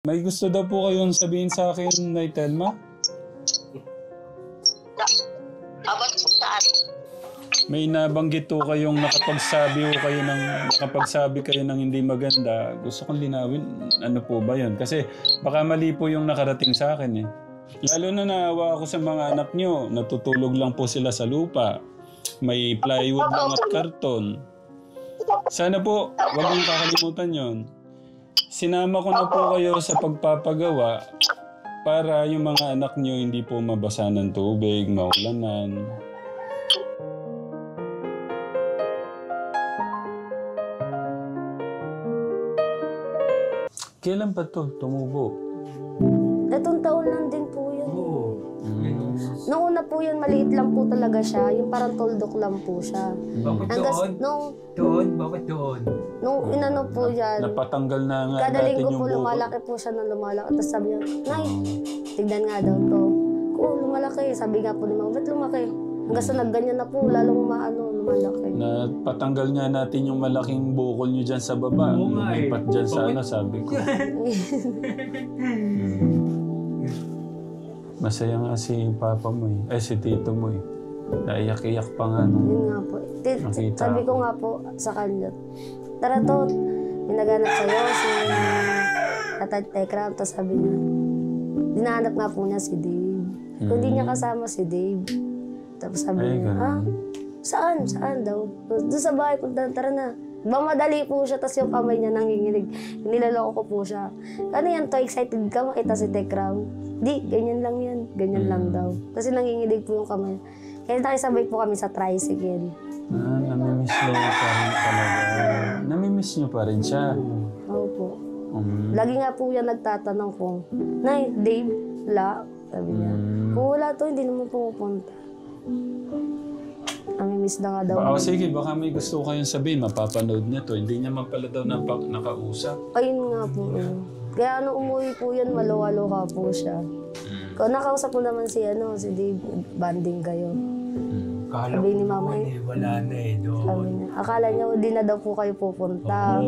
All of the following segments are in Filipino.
May gusto daw po kayong sabihin sa akin, Nay Telma? Abot po saan? May nabanggit po kayong nakapagsabi kayo ng hindi maganda. Gusto kong linawin, ano po ba yun? Kasi baka mali po yung nakarating sa akin eh. Lalo na naawa ako sa mga anak nyo. Natutulog lang po sila sa lupa. May plywood lang at karton. Sana po, wag niyong kakalimutan yon. Sinama ko na po kayo sa pagpapagawa para yung mga anak nyo hindi po mabasa ng tubig, maulanan. Kailan pa to tumubo? Itong taon lang din po yun. Noong una po yun, maliit lang po talaga siya. Yung parang tuldok lang po siya. Bakit doon? Bakit doon? Nung inano po yan, Napatanggal na nga kada natin linggo yung po buko. lumalaki po siya ng lumalaki. Tapos sabi niya, Nay, tignan nga daw to. Oo, lumalaki. Sabi nga po ni Mama, ba't lumaki? Hanggang sa nagganyan na po, lalong lumalaki. Napatanggal nga natin yung malaking bukol nyo dyan sa baba. Oo nga eh. Lumipat dyan sa ano, sabi ko. Masaya nga si papa mo eh. Si tito mo eh. Naiyak-iyak pa nga nung... Yun nga po. Nakita Sabi ko ako. nga po sa kanya, tara to, may naghanap sa'yo, si Tatay Tekram. Tapos sabi niya, dinahanap nga po niya si Dave. Kung di niya kasama si Dave. Tapos sabi Ay, niya, ha? ganun. Saan? Saan daw? Doon sa bahay, punta, tara na. Madali po siya, tapos yung kamay niya nanginginig. Nilaloko ko po siya. Ano yan to, excited ka makita si Tekram? Di, ganyan lang yan. Ganyan lang daw. Kasi nanginginig po yung kamay. Kaya nakisabay po kami sa tricycle. Namimiss niyo pa rin talaga. Namimiss niyo pa rin siya. Opo. Lagi nga po yan nagtatanong kung, Nay, Dave, wala. Sabi niya. Kung wala to, hindi naman pumupunta. Namimiss na nga daw. Sige, baka may gusto kayong sabihin. Mapapanood niya to. Hindi niya man pala daw nakausap. Ayun nga po. Kaya ano umuwi po yan, maluwa-luha po siya. Kung nakausap mo naman si Dave, banding kayo. Kala Sabi ni ko Mama naman eh, wala na eh doon. Sabi niya, akala niya hindi na daw po kayo pupunta.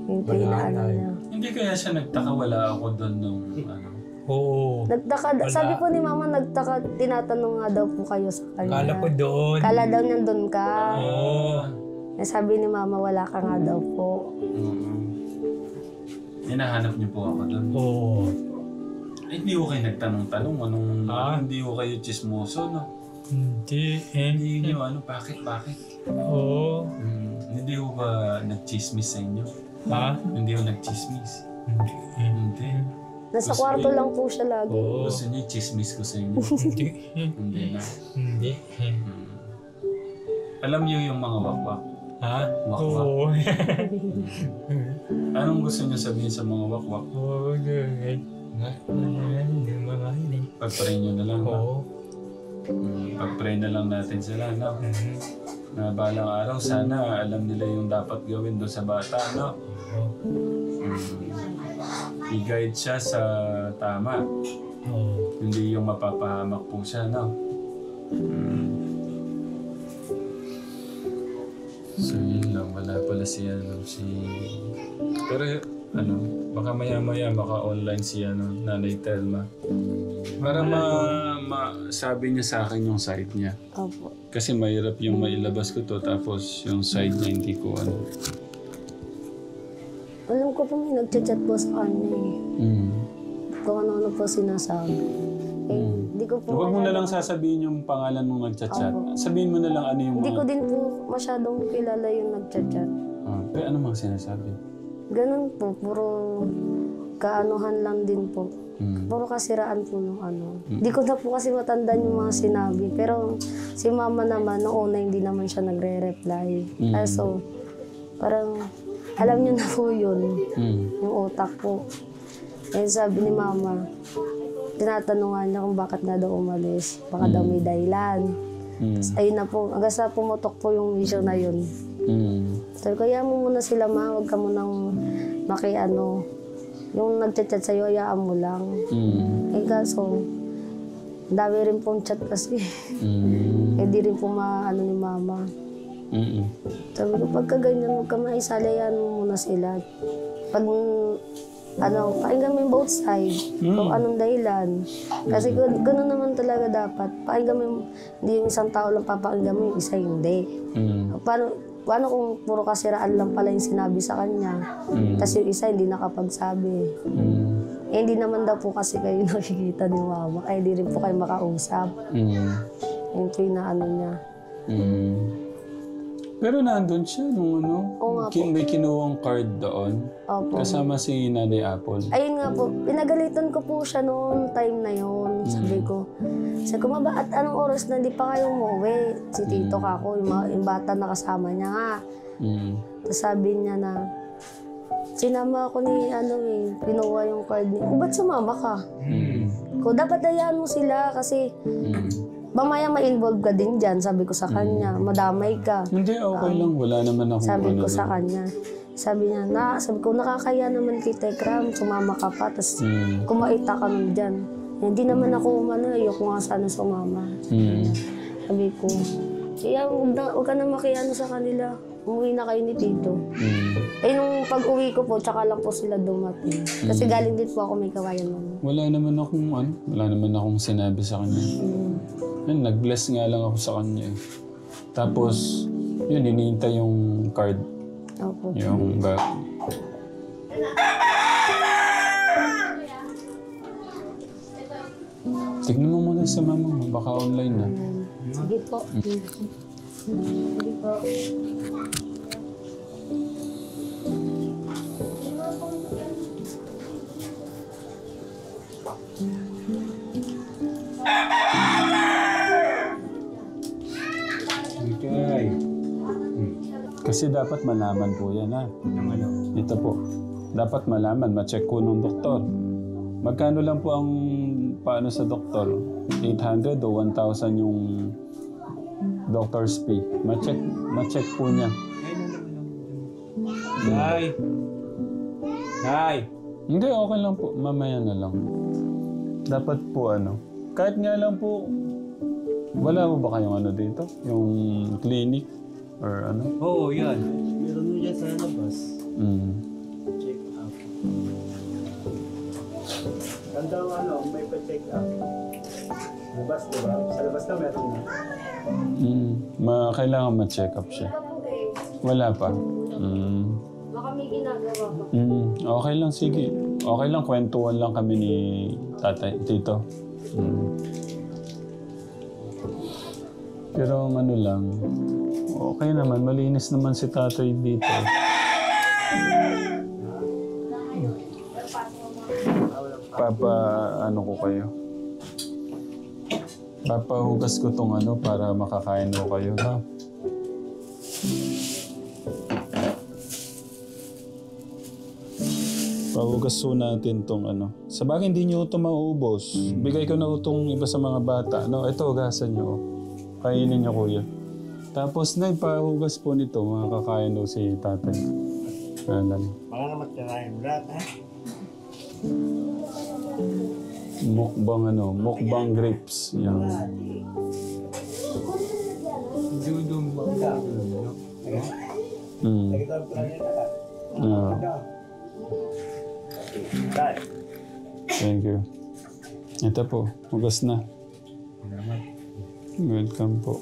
Yung pinaano niya. Hindi kaya siya nagtaka wala ako doon nung ano. Oo. Nagtaka, sabi po ni Mama, nagtaka, tinatanong nga daw po kayo sa kanya. Kala ko doon. Kala daw niya doon ka. Oo. Eh, sabi ni Mama, wala ka nga daw po. Hinahanap niyo po ako doon. Oo. Hindi ko kayo nagtanong-tanong. Hindi ko kayo chismoso, no? Hindi. Hindi niyo bakit? Oo. Hindi ko ba nagchismis sa inyo? Ha? Hindi ko nagchismis. Hindi. Hindi. Nasa kwarto lang po siya lagi. Oo. Gusto niyo chismis ko sa inyo? Hindi. Hindi na. Hindi. Alam niyo yung mga wakwak? Ha? Wakwak. Oo. Anong gusto niyo sabihin sa mga wakwak? Oo. Hindi mga hindi. Pag-pray niyo na lang. no? Oo. Pag-pray na lang natin sila, no? Na balang araw, sana alam nila yung dapat gawin doon sa bata, no? I-guide siya sa tama. Oo. Hindi yung mapapahamak po siya, no? So yun lang, wala pala si... Pero baka maya-maya maka-online si Nanay Telma. Para sabi niya sa akin yung side niya. Opo. Kasi mahirap yung mailabas ko to, tapos yung side niya hindi ko Alam ko po may nagchat-chat po sa kanya eh. Kung ano-ano po sinasabi. Eh, hindi ko po Huwag mo na lang sasabihin yung pangalan mong nagchat-chat. Sabihin mo na lang ano yung Hindi mga... ko din po masyadong kilala yung nagchat-chat. Pero ano mga sinasabi? Ganun po, puro kaanuhan lang din po. Puro kasiraan po nung ano. Hindi ko na po kasi matandaan yung mga sinabi. Pero si Mama naman, noong una hindi naman siya nagre-reply. So, parang alam niyo na po yun. Yung utak po. Eh sabi ni Mama, tinatanungan niya kung bakit nga daw umalis. Baka daw may dahilan. Ayun na po, hanggang sa pumutok po yung issue na yun. Sabi ko, hayaan mo muna sila ma, huwag ka munang yung nagchat-chat sa'yo, hayaan mo lang. Eh kaso, dami rin pong chat kasi. Eh di rin po ni Mama. Sabi ko, pagka ganyan, huwag ka maisalayan mo muna sila. Pag pakinggan mo yung both side, kung anong dahilan. Kasi gano'n naman talaga dapat. Pakinggan mo hindi yung isang tao lang papakinggan mo, yung isa hindi. Paano kung puro kasiraan lang pala yung sinabi sa kanya, tapos yung isa hindi nakapagsabi. Eh, hindi naman daw po kasi kayo nakikita ni mama, kaya hindi rin po kayo makausap. Yung po yung naano niya. Pero nandun siya nung Oo nga po. may kinuwang card doon. Opo. Kasama si Nanay Apple. Ayun nga po, pinagalitan ko po siya noong time na yon. Sabi ko, at anong oras na di pa kayo umuwi? Si Tito Kako, yung bata na kasama niya nga. Tapos sabi niya na, sinama ako ni pinuha yung card niya. Ba't sumama ka? Ko, dapat dayaan mo sila kasi mamaya ma-involve ka din dyan, sabi ko sa kanya. Madamay ka. Hindi, okay lang. Wala naman akong Sabi ko sa kanya. Sabi niya, sabi ko, nakakaya naman kay Tekram, sumama ka pa, tapos kumaita ka nun dyan. Hindi naman ako ayoko nga sana sumama. Sabi ko, kaya huwag ka na makiano sa kanila. Umuwi na kayo ni Tito. Eh, nung pag-uwi ko po, tsaka lang po sila dumating. Kasi galing din po ako may kawayan naman. Wala naman akong sinabi sa kanya. Nag-bless nga lang ako sa kanya. Tapos, yun, hinihintay yung card. Opo. Yung back. Tignan mo muna sa mama mo, baka online na. Sige po. Sige po. Okay. Kasi dapat malaman po yan, ha? Ito po. Dapat malaman, ma-check ko ng doktor. Magkano lang po ang paano sa doktor? 800 o 1,000 yung doctor's fee. Ma-check po niya. Nay! Hindi, okay lang po. Mamaya na lang. Dapat po kahit nga lang po, wala po ba kayong dito? Yung clinic? Or Oo, yan. Meron mo dyan sa labas. Check up. Ganda may pa-check up. Labas, diba? Sa labas na meron na. Kailangan ma-check up siya. Wala pa? Baka may ginagawa pa. Okay lang, sige. Okay lang, kwentuhan lang kami ni Tito. Pero lang, okay naman, malinis naman si tatay dito. Papa, ko kayo. Papahugas ko tong para makakain ko kayo, ha? Pahugas po natin tong Sa bagay, hindi nyo ito mauubos. Bigay ko na itong iba sa mga bata. Ito, hugasan nyo. Kainin nyo, kuya. Tapos na, pahugas po nito. Makakain daw si tatay. Baka naman tirahin lahat, ha? Mukbang grapes. Yan. Dudong bangga. Nagkitawag ko lang yun, Thank you. Ito po, hugas na. Welcome po.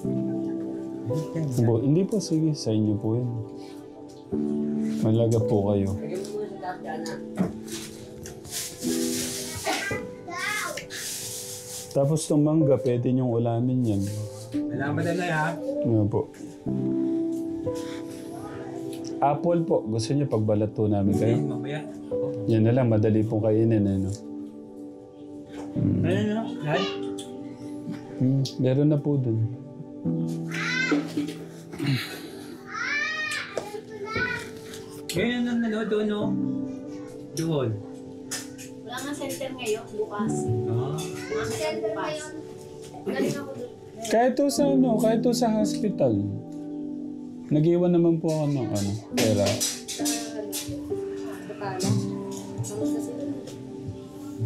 Hindi po, sige, sa inyo po yun. Malaga po kayo. Tapos itong mangga, pwede niyong ulamin yan. Malaman na ha. Nga po. Apple po, gusto niyo pagbalat po namin kayo? Mamaya. Yan na lang, madali pong kainin. Ano? Nay? Meron na po dun. Ngayon ang doon, no? Doon. Wala nga center ngayon, bukas. Wala nga center ngayon. Galing ako doon. Kahit to sa hospital. Nag-iwan naman po ako ng pera.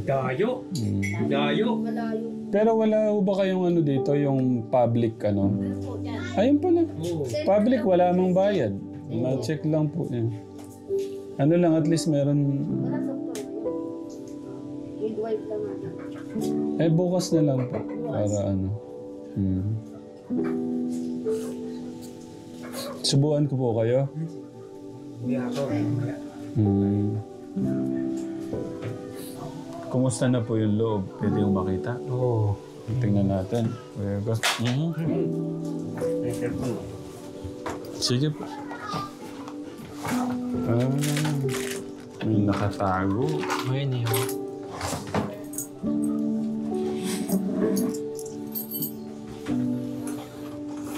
Dayo. Dayo. Malayo. Pero wala ho ba kayong dito, yung public Ayun pala. Oo. Public, wala mang bayad. Ma-check lang po yan. Lang, at least meron midwife lang ata. Eh, bukas na lang po. Para ano. Subukan ko po kayo. Hindi ako. Kumusta na po yung loob? Pwede yung makita? Oo. Tingnan natin. Kuya Gus. Sige po. May nakatago. Ngayon eh.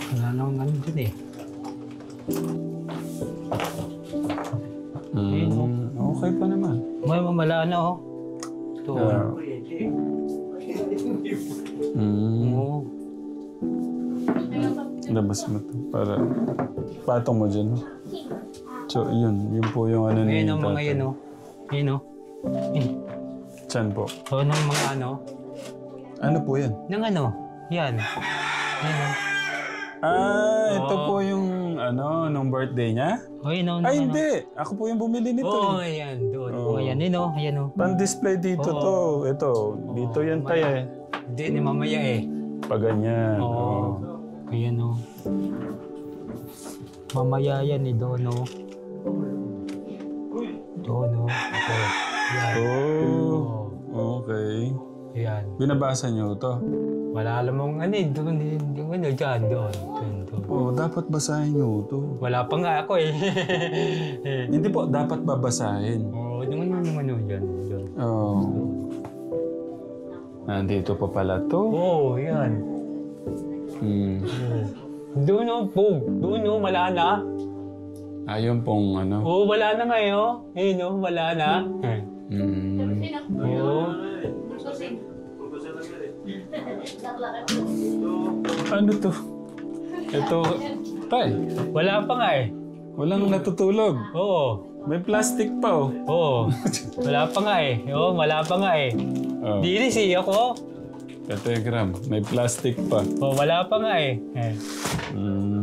Wala nang ano dun eh. Okay pa naman. May mamala na oh. Ito. Oo. Labas mo to para patong mo dyan. So, yun po yung ano ni Ngayon ang mga tatay. yun oh. Yun oh. Saan po? O nang mga ano. Ano po yan? Nang ano. Yan. Yan oh. Ito po yung ano, nung birthday niya? O yun oh. Ay, hindi. Ako po yung bumili nito. Oo, ayan. Doon. Oo, ayan. Yun oh. Ayan oh. Pan-display dito to. Ito. Dito yan tayo eh. Hindi, ni mamaya eh. Pag ganyan. Oo. Ayan oh. Mamaya yan eh. Doon oh. Doon oh. Ito. Yan. Okay. Ayan. Binabasa niyo to? Wala alam mong ano eh. Doon. Ano dyan. Doon. Dapat basahin niyo to. Wala pa nga ako eh. Hindi po, dapat babasahin. Oo. Yung ano dyan. Doon. Oo. Nandito pa pala to. Oo, yan. Doon oh. Doon oh. Wala na. Ayun pong ano. Oo, wala na ngayon. Ayun oh. Wala na. Oo. Ano to? Ito. Tay, Wala pa nga eh. walang natutulog. Oo. May plastic pa oh. Oo. Wala pa nga eh. Oo, wala pa nga eh. Oh. Dinis eh ako. Telegram, may plastic pa. Oo, wala pa nga eh.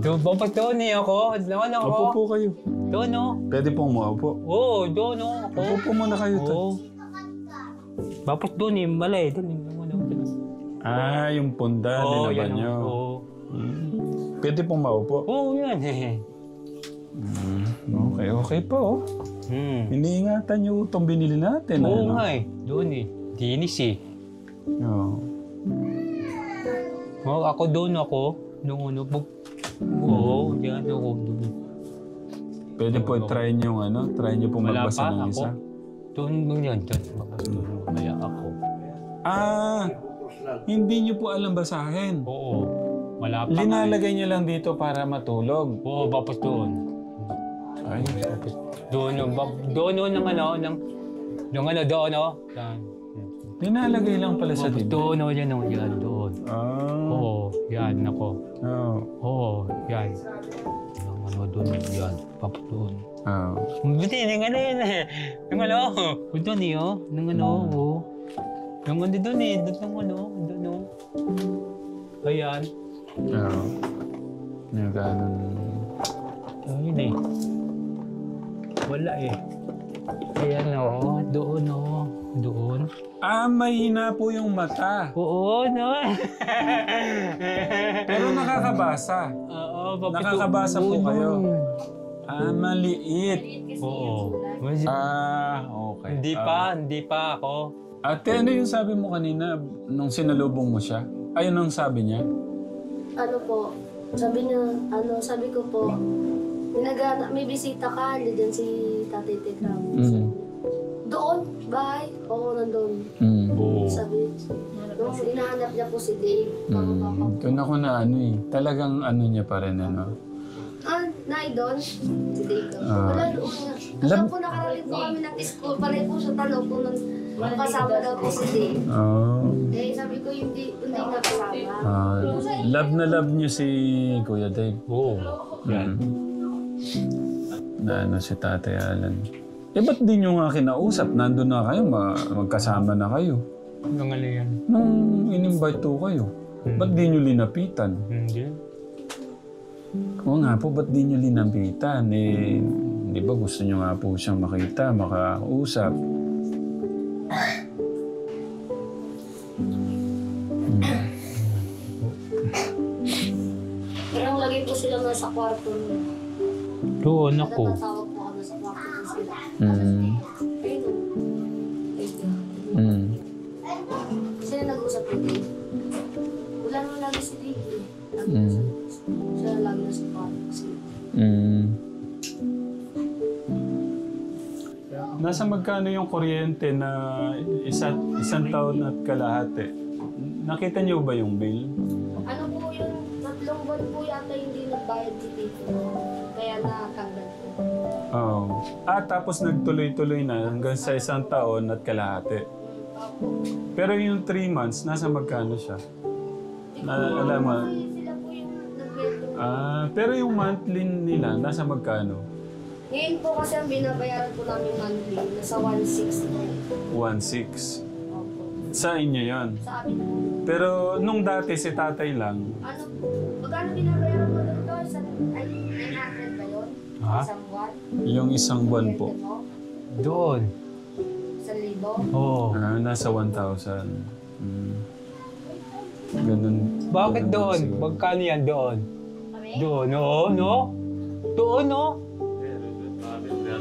Bapak doon eh ako. Doon ako. Upo po kayo. Doon oh. Pwede pong maupo. Oo, doon oh. Ako. Upo po muna kayo to. Oo. Bapak doon eh. Mala eh. Doon eh. Yung punda, Oo, linaban yan nyo. oh. Oo. Pwede pong maupo. Oo, yan eh. Okay po. Iniingatan nyo itong binili natin. Oo nga eh. Doon eh. Dinis eh. Oo. Oo, ako doon ako. Nung ano. Oo, yan ako doon. Pwede po try nyo ano? Try nyo pong Wala magbasa pa ng ako. isa. Doon mo yan. Doon mamaya ako. Hindi nyo po alam basahin. Oo. Wala pa. Linalagay nyo lang dito para matulog. Oo, tapos doon. Ay. Doon ng ano, ng ano, doon o. Yan. Linalagay lang pala sa Tapos dibdib. doon o, yan o, yan, doon. Oo, yan, ako. Oo, yan. Yung ano, doon, yan, tapos doon. Buti, yung ano yun eh. Yung ano, doon eh, oh. Yung ano, oh. Yung ano doon eh, doon o. Ayan. Yung ganun. Ayun eh. Wala eh. Ayan o, doon o. Doon. Mahina po yung mata. Oo, no. Pero nakakabasa. Oo, Nakakabasa po kayo. Maliit. Oo. Okay. Hindi pa ako. Ate, ano yung sabi mo kanina nung sinalubong mo siya? Ayun ang sabi niya? Ano po, sabi ko po, may bisita ka, dyan si Tatay Tekram. Doon, bahay, ako nandun. Sabi, nung inahanap niya po si Dave, Doon ako na ano eh. Talagang ano niya pa rin ano. doon, si Dave daw. Wala doon nga. Kasi po nakarating po kami ng school, pala po sa talo po nung kasama daw po si Dave. Eh, sabi ko hindi nga kasama. Love na love niyo si Kuya Dave. Oo. Yan. Na ano si Tatay Alan. Ba't di nyo nga kinausap? Nandun na kayo, magkasama na kayo. Nung ano yan? Nung in-invite to kayo, ba't di nyo linapitan? Hindi. Oo nga po, ba't di nyo linapitan? Di ba gusto nyo nga po siyang makita, makausap? sa kwarto niya. Doon ako. Natatawag po kami sa kwarto niya sila. Mm. Ayun o. Mm. Sila nag-usap ko din. Wala naman lagi si Ricky. Mm. Sila lagi na sa kwarto sila. Mm. Nasa magkano yung kuryente na isang taon at kalahati? Nakita niyo ba yung bill? Ano po yung 3 buwan po yata hindi nagbayad si Tito. Kaya natanggal po. Oo. Tapos nagtuloy-tuloy na hanggang sa isang taon at kalahati. Pero yung 3 months, nasa magkano siya? Alam mo? Sila po yung nagbento. Pero yung monthly nila, nasa magkano? Ngayon po kasi ang binabayaran po namin monthly, nasa 1.6 po. 1.6. Opo. Sa inyo yon. Sa amin po. Pero nung dati si tatay lang, Ano po? Magkano binabayaran mo doon to? Ay, 900 ba yun? Ha? Isang buwan? yung isang buwan po. Kuryente mo? Doon. 1,000? Oo. Nasa 1,000. Ganun. Bakit ganun doon? siguro. Magkano yan doon? Kami? Doon, oo, no? Doon, no?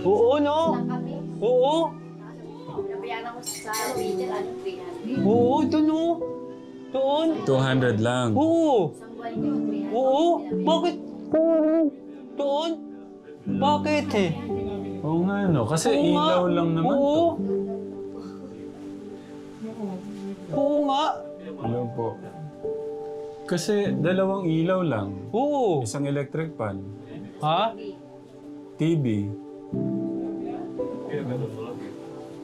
Oo, no? Lang kami. Oo. Nabayaran ko sa Twitter, 300. Oo, doon, no? Doon. 200 lang. Oo. Isang buwan yung 300. Oo. Bakit? Doon. Bakit eh? Oo nga no, kasi Oo nga. ilaw lang naman Oo. to. Oo nga. Ano po? Kasi 2 ilaw lang. Oo. Isang electric fan. Ha? TV.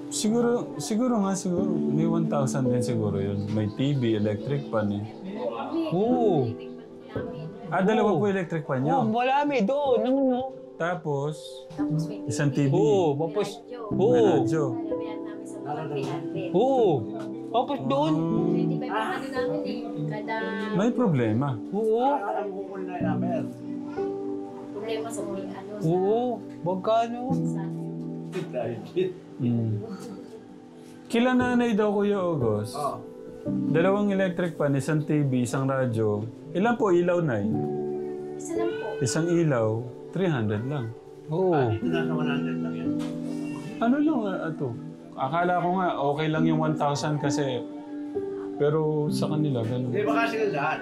Siguro may 1,000 din siguro yun. May TV, electric fan eh. Oo. 2 po electric fan Oo, nyo. marami doon. Ano, no? Tapos, Tapos may isang TV. Oo, tapos... May Oo. radyo. nabayaran namin sa buwan, 300. Oo. Tapos doon. 25 ang ano namin eh. Kada May problema. Oo. problema sa mga ano. Oo. Magkano? Kila nanay daw, Kuya August. 2 electric fan, isang TV, isang radyo. Ilan po ilaw na Isa lang po. Isang ilaw, 300 lang. Oo. Ano lang ito? Akala ko nga okay lang yung 1,000 kasi pero sa kanila ganun. Hindi ba kasi ng lahat?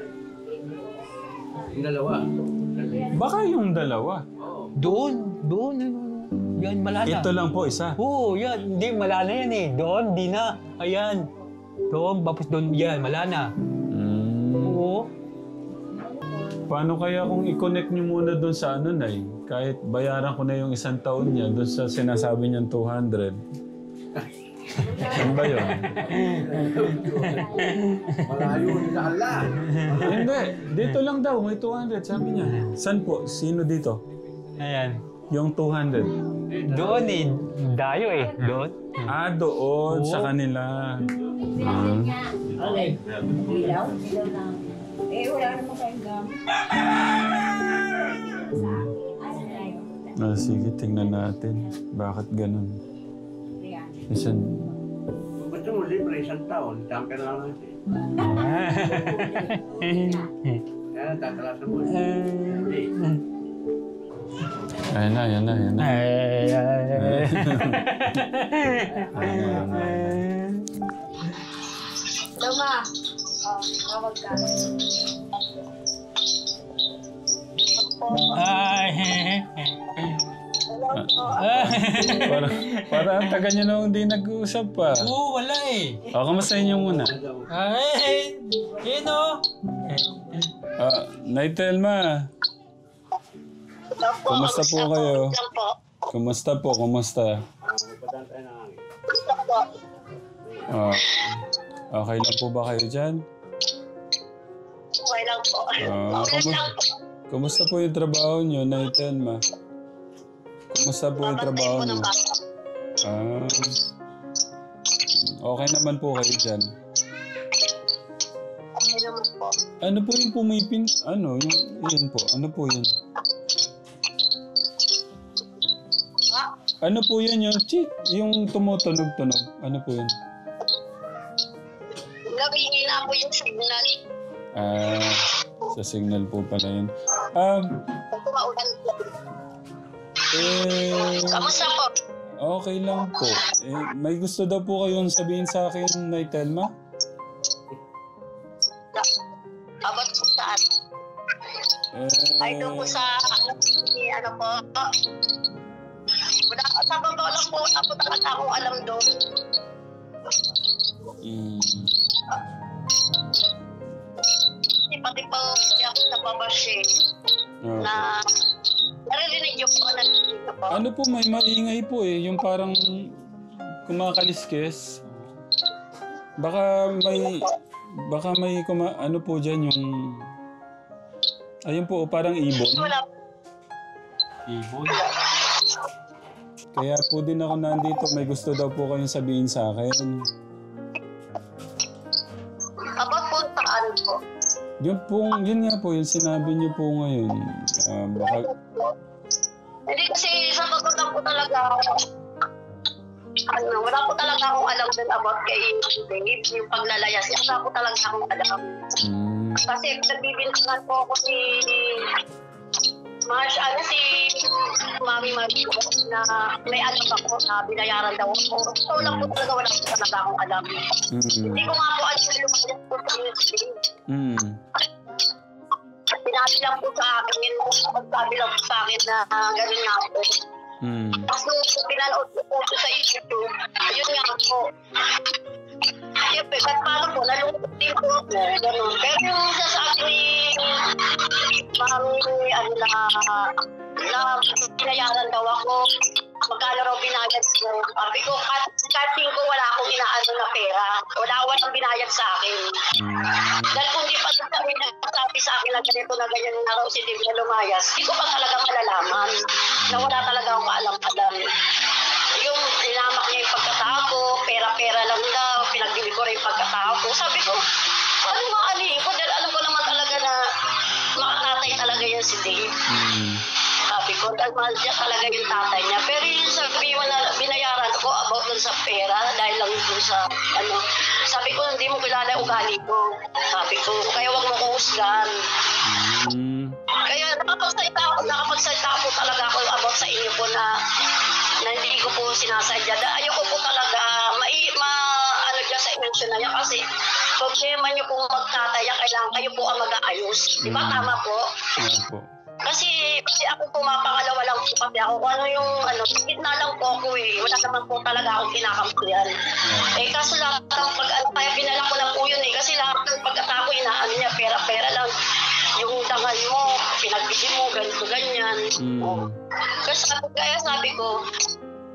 Yung dalawa. Baka yung 2. Doon. Doon. Ano, yan, malana. Ito lang po isa. Oo, yan. Hindi, malana yan eh. Doon, di na. Ayan. Doon, tapos doon, yan, malana. Oo. Paano kaya kung i-connect niyo muna doon sa ano na kahit bayaran ko na yung isang taon niya doon sa sinasabi niyang 200. Ano ba yun? Malayo yung lahala. Hindi. Dito lang daw. May 200. Sabi niya. Saan po? Sino dito? Ayan. Yung 200. Doon eh. Dayo eh. Doon. Doon sa kanila. Ilaw? Ilaw lang. Eh, wala naman kayong gamit. Sige, tingnan natin. Bakit ganun? Isang... Gusto mo libre, isang taon. Saan ka na lang natin. Kaya tatalasan mo. Hindi. Ayan na. Tama. Tawag ka. Para ang taga niyo na hindi nag-uusap pa. Oo, wala eh. Kamusta inyo muna? Ay, yun o. Nay Telma. Kumusta po kayo? Kumusta po? Okay lang po ba kayo dyan? Okay lang po. Kumusta po yung trabaho nyo, Nay Telma? Kumusta po yung trabaho nyo? Okay naman po kayo dyan. Okay naman po. Ano po yung pumipin? Yun po. Ano po yun? Ano po yun yung yung tumutunog-tunog? Ano po yun? Nabihina po yung signal. Sa signal po pala yun. Maulan po. Kamusta po? Okay lang po. May gusto daw po kayong sabihin sa akin, Nay Telma? Abot po saan? Ay, doon po sa, ano po, sa baba lang po, ako talaga akong alam doon. Pati po, ako sa baba siya. Na, naririnig niyo po, naririnig niyo po. Ano po, may maingay po yung parang kumakaliskes. Baka may ano po dyan yung... Ayun po, parang ibon. Ibon? Kaya po din ako nandito. May gusto daw po kayong sabihin sa akin. About po saan po? Yun nga po, yung sinabi niyo po ngayon. Hindi kasi sa pagkatang po talaga, wala po talaga akong alam din about kay Dave, yung paglalayas niya. Wala po talaga akong alam. Kasi nagbibintangan po ako si Mami Marie na may alam ako na binayaran daw ako. So wala po talaga akong alam. Hindi ko nga po alam na lumayas po sa Dave. Sinabi lang po sa akin, magsabi lang po sa akin na gano'n nga po. Tapos nung pinanood ko po sa YouTube, yun nga po. Siyempre, kahit paano po, nalungkot din po ako, gano'n. Pero yung sasabi ni Mami, na pinayaran daw ako, magkano raw binayad ko. Sabi ko, cutting ko, wala akong inaano na pera. Walang binayad sa akin. Dahil kung di pa sabi sa akin na ganito na ganyan na raw si Dave na lumayas, hindi ko pa talaga malalaman na wala talaga akong alam-alam. Yung inamak niya yung pagkatao ko, pera-pera lang daw, pinagbili ko rin yung pagkatao ko. Sabi ko, ano nga alihin ko? Dahil alam ko naman talaga na makatatay talaga yan si Dave. Sabi ko, dahil mahal siya talaga yung tatay niya. Pero yung sabi mo na binayaran ko about dun sa pera, dahil lang dun sa, sabi ko, hindi mo kilala yung ugali ko. Sabi ko, kaya wag mo ko husgan. Kaya nakapagsalita ko talaga ako about sa inyo po na hindi ko po sinasadya. Ayoko po talaga, ano dyan sa emosyon na yan kasi problema niyo pong magtataya, kailangan kayo po ang mag-aayos. Di ba? Tama po? Kasi ako pumapangalawa lang po kasi ako. Kung ano yung, gitna lang po ako Wala naman po talaga akong kinakampuyan. Kaso lahat ng kaya pinala ko na po yun Kasi lahat ng pagkatako, inaano niya, pera-pera lang. Yung dangal mo, pinagbili mo, ganito, ganyan. Kaya sabi ko,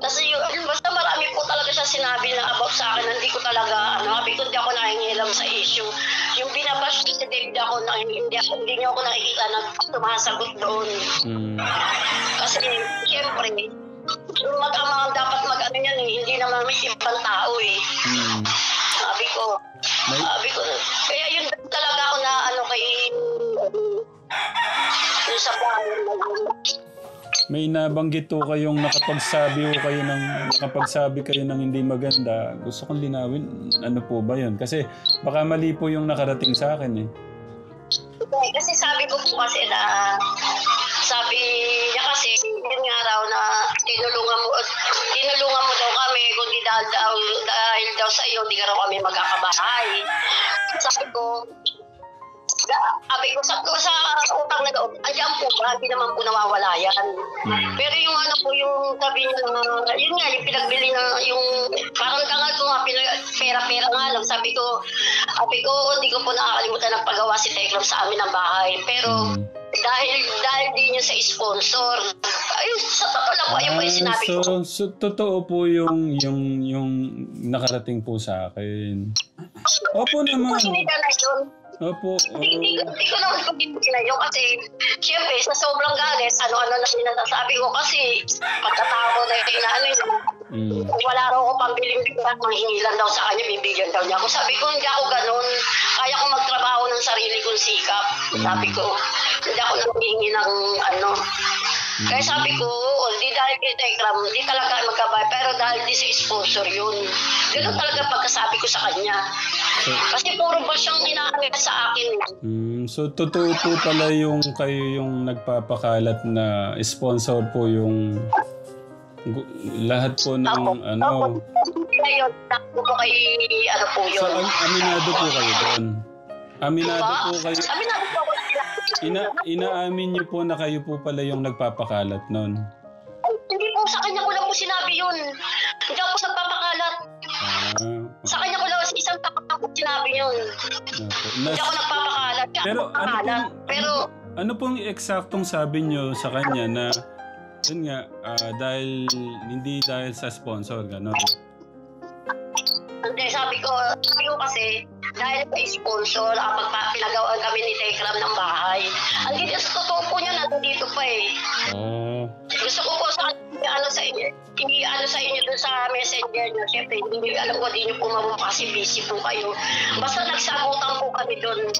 kasi basta marami po talaga siya sinabi na about sa akin, hindi ko talaga, sabi ko hindi ako nahingilam sa issue. Yung binabash si David ako, hindi niyo ako nakikita na tumasagot doon. Kasi, siyempre, yung mag-ama dapat mag-ano yan hindi naman may ibang tao Sabi ko, kaya yun talaga ako na kay yung sa bahay. May nabanggit po kayong nakapagsabi kayo ng hindi maganda. Gusto kong linawin, ano po ba yun? Kasi baka mali po yung nakarating sa akin Kasi sabi ko po kasi na, sabi niya kasi, yun nga raw na tinulungan mo daw kami, kundi dahil daw sa iyo, hindi ka raw kami magkakabahay. Sabi ko sa utang na loob, andiyan po ba? Hindi naman po nawawala yan. Pero yung yung sabi niya yun nga, yung pinagbili na yung, parang tangal ko nga, pera-pera nga lang. Sabi ko, hindi ko po nakakalimutan ng paggawa si Tekram sa amin ng bahay. Pero, dahil din niya sa sponsor, ayun, sa totoo lang po, ayun po yung sinabi ko. So, totoo po yung nakarating po sa akin. Opo naman. Opo. Hindi ko naman pag-ibig na yun kasi siyempre sa sobrang galit, ano na sinasabi ko kasi pagkatao na yung wala raw ako pambiling bigat, manghingilan daw sa kanya, bibigyan daw niya ako. Sabi ko, hindi ako ganun. Kaya ko magtrabaho ng sarili kong sikap. Sabi ko, hindi ako nanghihingi ng Kaya sabi ko, di dahil kay Tekram, di talaga magkabay, pero dahil di sa sponsor yun. Ganun talaga pagkasabi ko sa kanya. Kasi puro ba siyang inaamit sa akin. So totoo po pala yung kayo yung nagpapakalat na sponsor po yung lahat po ng ano. Ngayon, po kay ano po yun. So aminado po kayo doon. Aminado po kayo. Aminado po ako. Inaamin niyo po na kayo po pala yung nagpapakalat noon. Hindi po, sa kanya ko lang po sinabi yun. Hindi ako nagpapakalat. Sa kanya ko lang isang tapat ako sinabi yun. Hindi ako nagpapakalat. Ano pong eksaktong sabi niyo sa kanya na yun nga, hindi dahil sa sponsor, gano'n? Hindi, sabi ko kasi, dahil may sponsor, pinagawaan kami ni Tekram ng bahay. Ang dito sa totoo po niya, nandito pa eh. Gusto ko po sa inyo doon sa messenger niyo. Siyempre, hindi alam ko, hindi niyo po mabuha kasi busy po kayo. Basta nagsagutan po kami doon.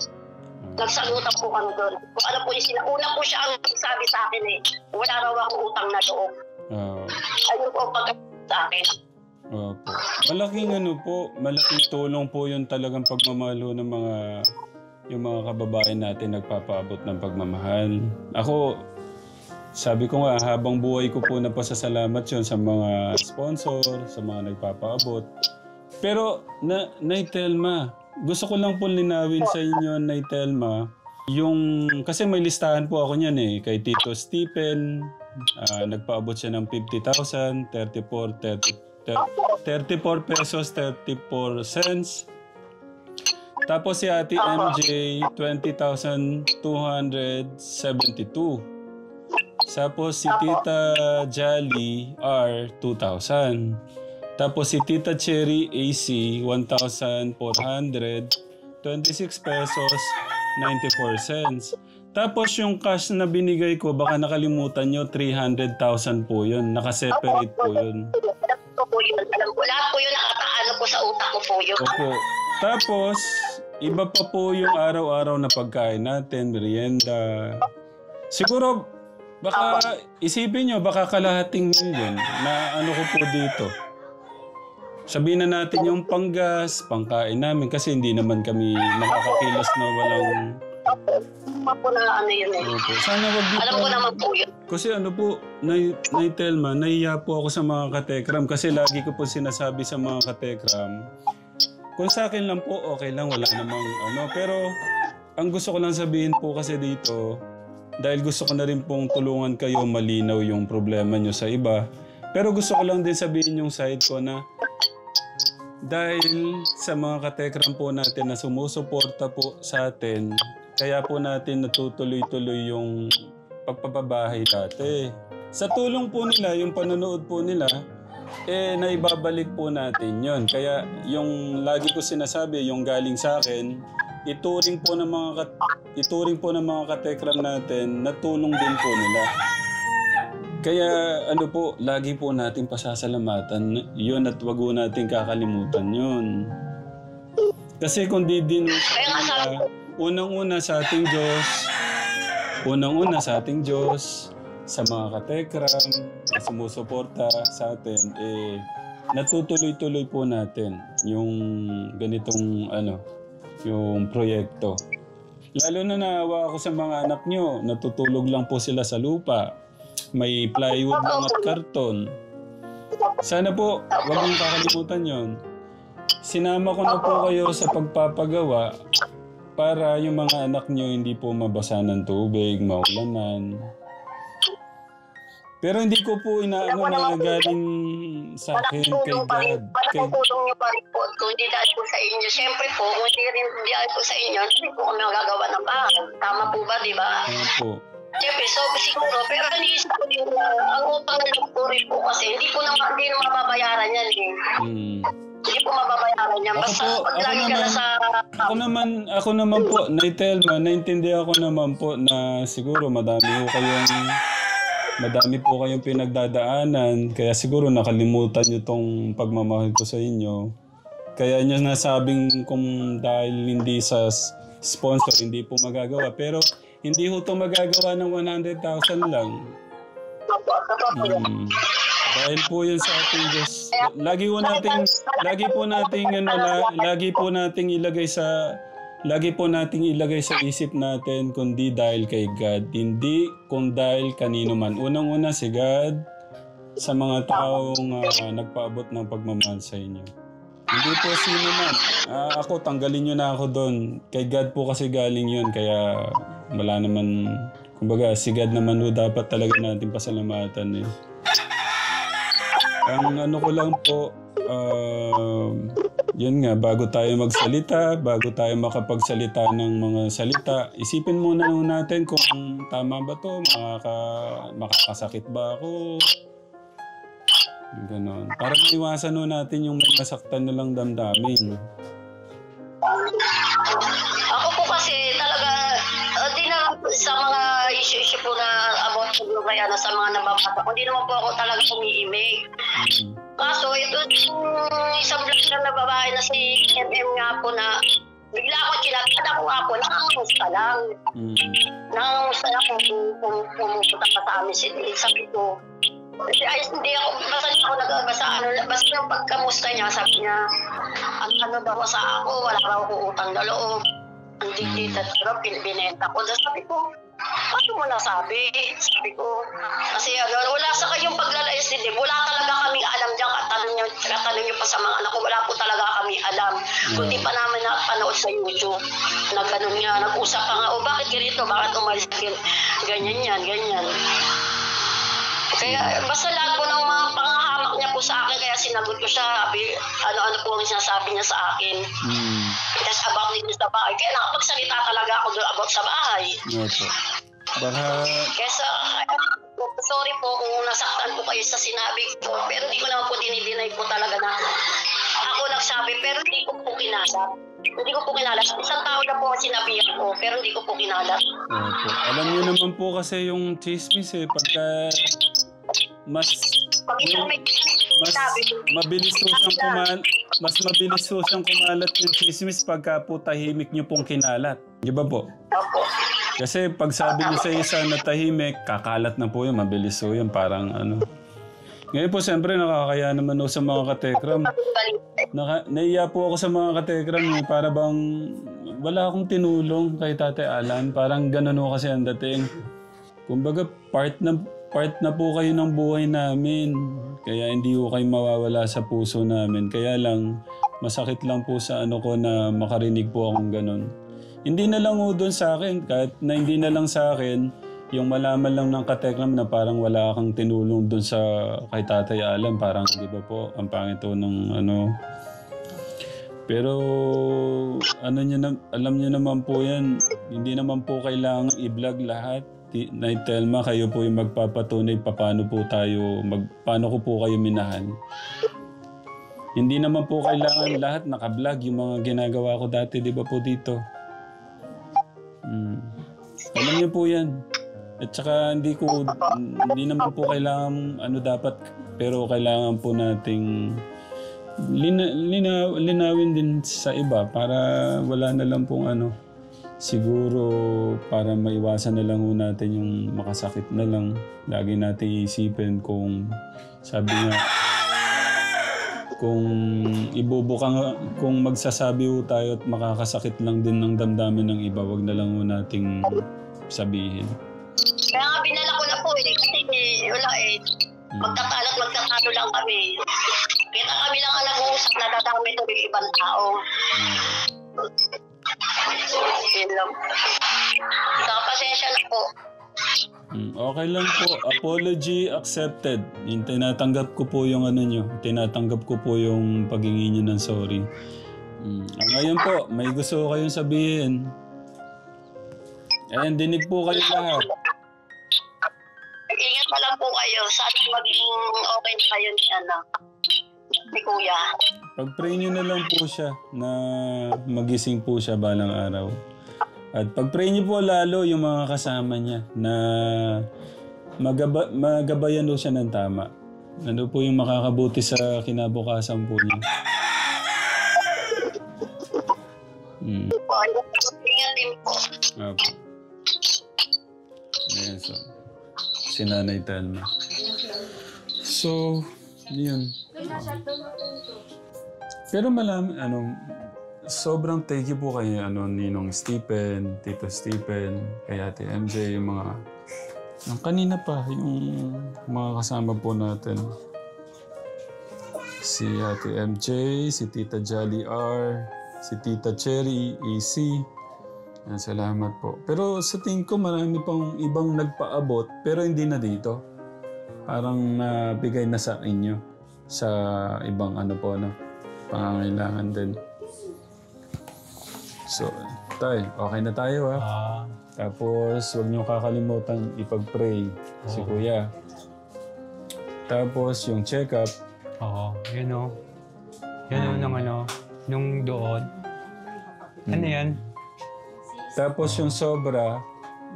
Kung ano po yung una po siya ang sabi sa akin eh, wala raw akong utang na loob. Ayun po pag sa akin. Opo. Malaking tulong po yun talagang pagmamahal ng yung mga kababayan natin nagpapaabot ng pagmamahal. Ako, sabi ko nga, habang buhay ko po napasasalamat yun sa mga sponsor, sa mga nagpapaabot. Pero, Nay Telma, gusto ko lang po linawin sa inyo, Nay Telma, kasi may listahan po ako niyan eh, kay Tito Stephen, nagpaabot siya ng 50,000, 34 pesos 34 cents. Tapos si Ate MJ 20,272. Tapos si Tita Jolly R 2,000. Tapos si Tita Cherry AC 1,426 pesos 94 cents. Tapos yung cash na binigay ko, baka nakalimutan nyo, 300,000 po yun. Nakaseparate po yun. Alam ko, lahat po yun, nakakaano po sa utak ko po yun. Opo. Tapos, iba pa po yung araw-araw na pagkain natin, merienda. Siguro, baka isipin nyo, baka kalahating milyon na ano ko po dito. Sabihin na natin yung panggas, pangkain namin kasi hindi naman kami nakakakilos na walang... Po na ano yun eh. Opo. Sana wag dito. Alam ko naman po yun. Kasi ano po, Nay Telma, nahiya po ako sa mga katekram kasi lagi ko po sinasabi sa mga katekram, kung sa akin lang po, okay lang, wala namang ano. Pero ang gusto ko lang sabihin po kasi dito, dahil gusto ko na rin pong tulungan kayo malinaw yung problema nyo sa iba, pero gusto ko lang din sabihin yung side ko na dahil sa mga katekram po natin na sumusuporta po sa atin, kaya po natin natutuloy-tuloy yung pagpapabahay dati. Sa tulong po nila, yung panonood po nila, naibabalik po natin yon. Kaya yung lagi ko sinasabi, yung galing sa akin, ituring po ng mga katekram natin na tulong din po nila. Kaya ano po, lagi po natin pasasalamatan yun at wag po natin kakalimutan yun. Kasi kung di din unang-una sa ating Diyos, sa mga katekram na sumusuporta sa atin, natutuloy-tuloy po natin yung ganitong yung proyekto. Lalo na naawa ako sa mga anak nyo, natutulog lang po sila sa lupa. May plywood lang at karton. Sana po, huwag niyong kakalimutan yun. Sinama ko na po kayo sa pagpapagawa para yung mga anak nyo hindi po mabasa ng tubig, maulanan. Pero hindi ko po inaano na galing sa akin kay God. Tulong niyo pa rin po. Kung hindi dahil po sa inyo, siyempre po, kung hindi rin dahil po sa inyo, hindi po kami magagawa ng bahay. Tama po ba, di ba? Opo. Siyempre, so siguro, pero iniisip ko din na ang utang na lang po rin po kasi hindi mababayaran yan eh. Hindi po mababayaran yan. Basta lagi ka na sa... Ako naman po, Nay Telma, naintindihan ko naman po na siguro madami po kayong pinagdadaanan. Kaya siguro nakalimutan nyo tong pagmamahal ko sa inyo. Kaya nyo nasabing kung dahil hindi sa sponsor, hindi po magagawa. Pero hindi ho ito magagawa ng 100,000 lang. Dahil po yan sa ating Diyos. Lagi po nating ilagay sa isip natin kundi dahil kay God, hindi kung dahil kanino man. Unang-una si God sa mga taong nagpaabot ng pagmamahal sa inyo. Hindi po sino man. Ako, tanggalin nyo na ako doon. Kay God po kasi galing yun. Kaya wala naman, kumbaga, si God naman ho dapat talaga natin pasalamatan eh. Ang ano ko lang po, yun nga, bago tayo magsalita, bago tayo makapagsalita ng mga salita, isipin muna natin kung tama ba to, makakasakit ba ako. Ganon. Para maiwasan natin yung masaktan na lang damdamin. Ako po kasi talaga, di na sa mga issue po na about kaya na sa mga nababata ko, hindi naman po ako talaga umiimig. Kaso ito yung isang vlog na babae na si MM nga po na bigla ako chinatad ako nga po, nangangamusta lang. Nangangamusta lang kung pumupunta pa sa amin. Sabi ko, kasi ayos hindi ako, basta yung pagkamusta niya, sabi niya, ano daw sa ako, wala raw ko utang na loob. Ang diktator, pero binenta ko. Sabi ko, paano mo nasabi? Sabi ko, kasi wala sa kanyang paglalayas din. Wala talaga kaming alam dyan. Katanong nyo pa sa mga anak ko, wala po talaga kami alam. Kundi pa namin napanood sa YouTube. Nagganong niya, nag-usap pa nga, bakit ganito? Bakit umalis? Ganyan yan, ganyan. Kaya basta lahat po ng mga pangahamak niya po sa akin, kaya sinagot ko siya, ano-ano po ang sinasabi niya sa akin. Tapos about nito sa bahay. Kaya nakapagsalita talaga ako about sa bahay. Okay. Kaya sorry po kung nasaktan po kayo sa sinabi ko, pero hindi ko naman po dinidinay po talaga na ako nagsabi, pero hindi ko po kinalat. Hindi ko po kinalat. Isang tao na po ang sinabihan ko, pero hindi ko po kinalat. Okay. Alam niyo naman po kasi yung chismis eh, pagka mas mabilis po siyang kumalat yung chismis pagka po tahimik niyo pong kinalat. Di ba po? Opo. Kasi pag sabi niyo sa isa na tahimik, kakalat na po yun, mabilis po yun, parang ano. Ngayon po siyempre nakakaya naman po sa mga katekram. Naiya po ako sa mga katekram eh, para bang wala akong tinulong kay Tate Alan. Parang ganun po kasi ang dating. Kumbaga part na po kayo ng buhay namin. Kaya hindi po kayo mawawala sa puso namin. Kaya lang, masakit lang po sa ano ko na makarinig po akong ganun. Hindi na lang po doon sa akin, kahit na hindi na lang sa akin, yung malaman lang ng katekram na parang wala kang tinulong doon sa kay Tatay Alan. Parang di ba po, ang pangit po ng ano. Pero ano alam niyo naman po yan, hindi naman po kailangan i-vlog lahat. Night Telma, kayo po yung magpapatunay paano ko po kayo minahal. Hindi naman po kailangan lahat naka-vlog yung mga ginagawa ko dati, di ba po dito? Alam niyo po yan. At saka hindi naman po kailangan dapat, pero kailangan po nating linawin din sa iba para wala na lang pong siguro para maiwasan na lang natin yung makasakit na lang. Lagi natin isipin kung sabi nga, kung magsasabi tayo at makakasakit lang din ng damdamin ng iba, wag na lang nating sabihin. Kaya nga binala ko na po kasi wala magtatalo lang kami. Kaya kami lang ang nag-uusap na dadami ito yung ibang tao. Yun lang. Saka pasensya na po. Okay lang po. Apology accepted. Tinatanggap ko po yung nyo. Tinatanggap ko po yung paghingi nyo ng sorry. Ngayon po, may gusto ko kayong sabihin. Ayan, dinig po kayo lahat. Ingat na lang po kayo. Sana maging okay na kayo ni Kuya. Pag-pray nyo na lang po siya na magising po siya balang araw. At pag-pray nyo po lalo yung mga kasama niya na magabayan po siya ng tama. Ano po yung makakabuti sa kinabukasan po niya. Ingat din po. Okay. Ayan, so si Nanay Telma. So, yun. Pero sobrang thank you po kay Ninong Stephen, Tito Stephen, kay Ate MJ, yung mga... Yung kanina pa, yung mga kasama po natin. Si Ate MJ, si Tita Jolly R, si Tita Cherry, AC. Salamat po. Pero sa tingin ko marami pang ibang nagpaabot pero hindi na dito. Parang nabigay na sa inyo sa ibang pangangailangan din. So, tay, okay na tayo ha. Tapos, huwag niyo kakalimutan ipag-pray si Kuya. Tapos, yung check-up. Oo, yun o. Yan o nung doon. Ano yan? Tapos yung sobra,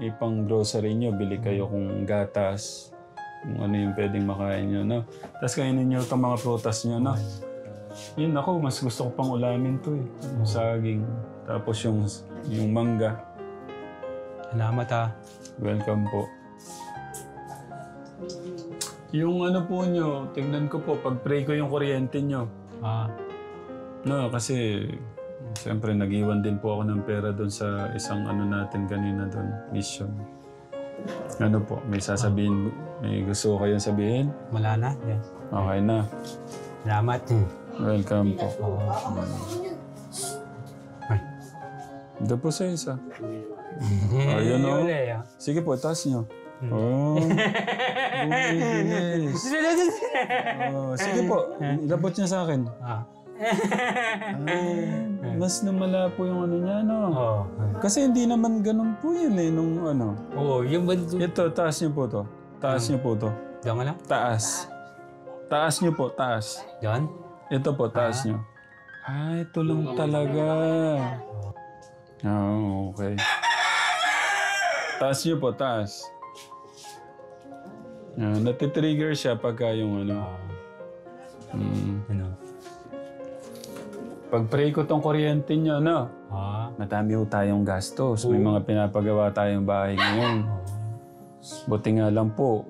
ipang grocery nyo, bili kayo kung gatas, kung ano yung pwedeng makain nyo, no? Tapos kainin nyo itong mga prutas nyo, no? Yun ako, mas gusto ko pang ulamin to eh. Saging. Tapos yung mangga. Salamat ha. Welcome po. Yung po nyo, tignan ko po, pag-pray ko yung kuryente nyo. No, kasi siyempre nag-iwan din po ako ng pera doon sa isang natin kanina doon, mission. Ano po, may sasabihin, may gusto ko kayong sabihin? Wala na. Yan. Okay na. Salamat. Welcome po. Ay. Ito po sa isa. Ayun o. Sige po, taas nyo. Oh. Bumibilis. Sige po, ilabot niya sa akin. Mas lumala po yung niya, no? Kasi hindi naman ganun po yun eh, nung Oo, yung ba... Ito, taas niyo po to. Taas niyo po to. Diyan ka lang? Taas. Taas niyo po, taas. Diyan? Ito po, taas niyo. Ito lang talaga. Okay. Taas niyo po, taas. Natitrigger siya pagka yung Ano? Pag-pray ko tong kuryente niyo, madami ho tayong gastos. May mga pinapagawa tayong bahay ngayon. Buti nga lang po.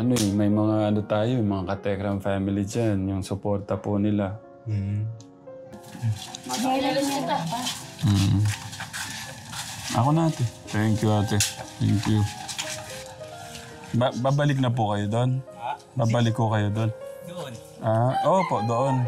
May mga tayo, mga Katekram family dyan. Yung suporta po nila. Ako na, ate. Thank you, ate. Thank you. Babalik na po kayo doon? Babalik ko kayo doon? Doon. Opo, doon.